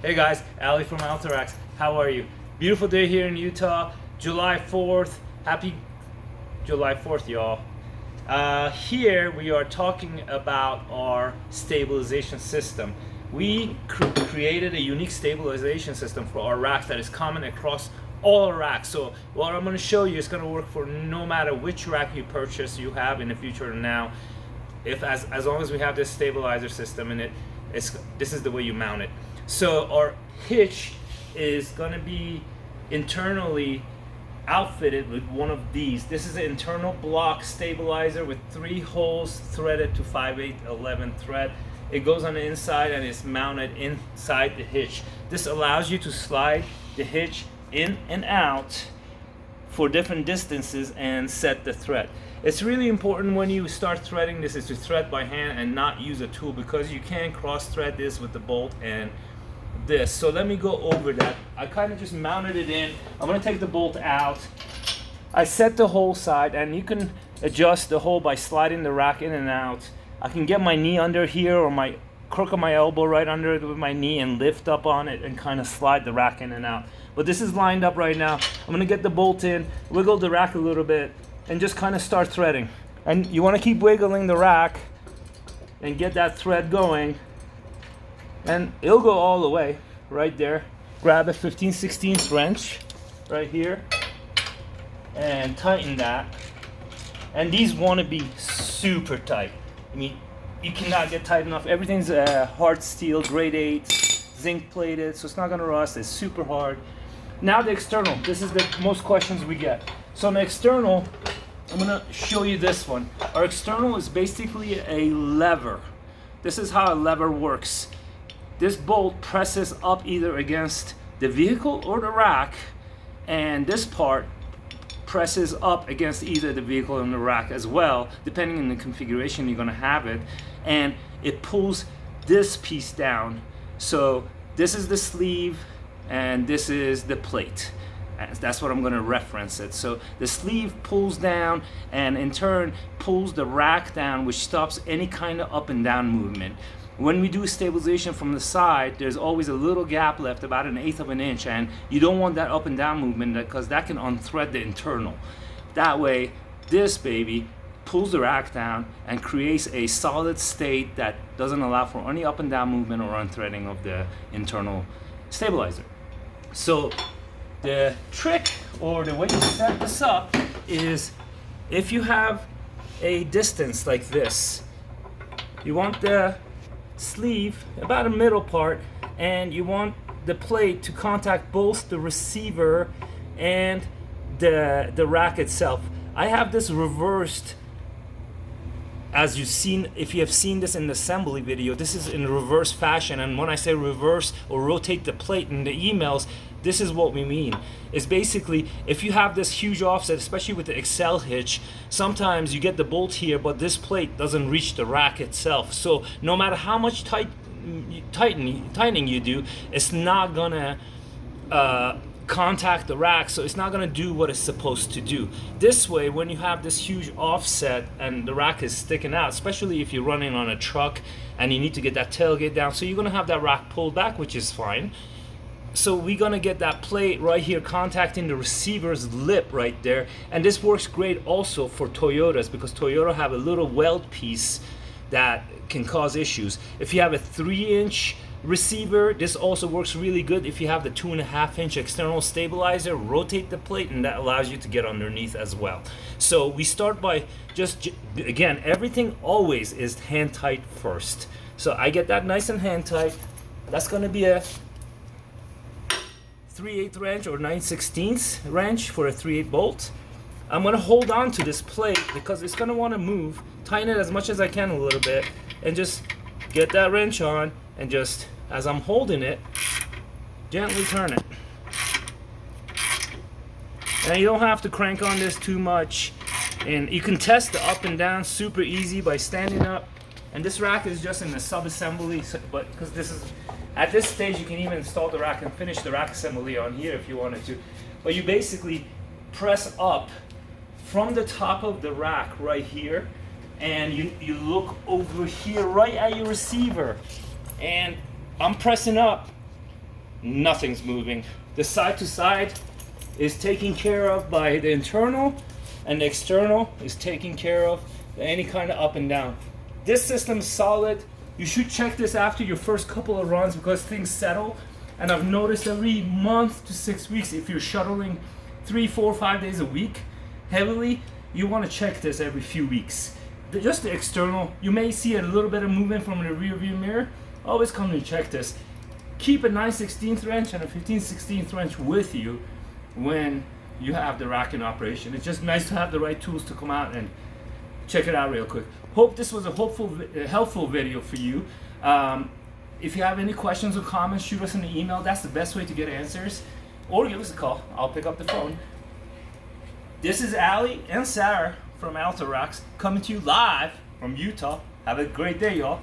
Hey guys, Ali from ALTA Racks. How are you? Beautiful day here in Utah, July 4th. Happy July 4th, y'all. Here we are talking about our stabilization system. We created a unique stabilization system for our racks that is common across all our racks. So what I'm going to show you is going to work for no matter which rack you purchase, you have in the future or now. If as long as we have this stabilizer system in it, this is the way you mount it. So our hitch is going to be internally outfitted with one of these. This is an internal block stabilizer with 3 holes threaded to 5/8 thread. It goes on the inside and is mounted inside the hitch. This allows you to slide the hitch in and out for different distances and set the thread. It's really important when you start threading this is to thread by hand and not use a tool, because you can cross thread this with the bolt and this. So let me go over that. I kind of just mounted it in. I'm going to take the bolt out. I set the hole side, and you can adjust the hole by sliding the rack in and out. I can get my knee under here, or my crook of my elbow right under it with my knee, and lift up on it and kind of slide the rack in and out. But this is lined up right now. I'm going to get the bolt in, wiggle the rack a little bit, and just kind of start threading. And you want to keep wiggling the rack and get that thread going, and it'll go all the way right there. Grab a 15/16 wrench right here and tighten that. And these want to be super tight. I mean, you cannot get tight enough. Everything's hard steel, grade 8, zinc plated, so it's not gonna rust. It's super hard. Now the external. This is the most questions we get. So on the external, I'm gonna show you this one. Our external is basically a lever. This is how a lever works. This bolt presses up either against the vehicle or the rack, and this part presses up against either the vehicle and the rack as well, depending on the configuration you're gonna have it, and it pulls this piece down. So this is the sleeve and this is the plate. That's what I'm going to reference it. So the sleeve pulls down and in turn pulls the rack down, which stops any kind of up and down movement. When we do stabilization from the side, there's always a little gap left, about 1/8 of an inch, and you don't want that up and down movement because that can unthread the internal. That way, this baby pulls the rack down and creates a solid state that doesn't allow for any up and down movement or unthreading of the internal stabilizer. So the trick, or the way you set this up, is if you have a distance like this, you want the sleeve about a middle part, and you want the plate to contact both the receiver and the rack itself. I have this reversed, as you've seen, if you have seen this in the assembly video, this is in reverse fashion. And when I say reverse or rotate the plate in the emails, this is what we mean. Is basically, if you have this huge offset, especially with the Excel hitch, sometimes you get the bolt here, but this plate doesn't reach the rack itself. So no matter how much tightening you do, it's not gonna contact the rack, so it's not going to do what it's supposed to do. This way, when you have this huge offset and the rack is sticking out, especially if you're running on a truck and you need to get that tailgate down, so you're going to have that rack pulled back, which is fine. So we're going to get that plate right here contacting the receiver's lip right there, and this works great also for Toyotas, because Toyota have a little weld piece that can cause issues. If you have a 3-inch receiver, this also works really good. If you have the 2.5-inch external stabilizer, rotate the plate, and that allows you to get underneath as well. So we start by just, again, everything always is hand tight first. So I get that nice and hand tight. That's going to be a 3/8 wrench or 9/16 wrench for a 3/8 bolt. I'm going to hold on to this plate because it's going to want to move. Tighten it as much as I can a little bit, and just get that wrench on, and just as I'm holding it, gently turn it. And you don't have to crank on this too much, and you can test the up and down super easy by standing up. And this rack is just in the sub-assembly, but because this is at this stage, you can even install the rack and finish the rack assembly on here if you wanted to. But you basically press up from the top of the rack right here, and you look over here right at your receiver, and I'm pressing up nothing's moving. The side to side is taken care of by the internal, and the external is taken care of any kind of up and down. This system is solid. You should check this after your first couple of runs because things settle. And I've noticed every month to 6 weeks, if you're shuttling 3, 4, 5 days a week heavily, you want to check this every few weeks. Just the external, you may see a little bit of movement from the rear view mirror. Always come and check this. Keep a 9/16 wrench and a 15/16 wrench with you when you have the rack in operation. It's just nice to have the right tools to come out and check it out real quick. Hope this was a helpful video for you. If you have any questions or comments, shoot us an email. That's the best way to get answers. Or give us a call. I'll pick up the phone. This is Ali and Sarah from ALTA Racks coming to you live from Utah. Have a great day, y'all.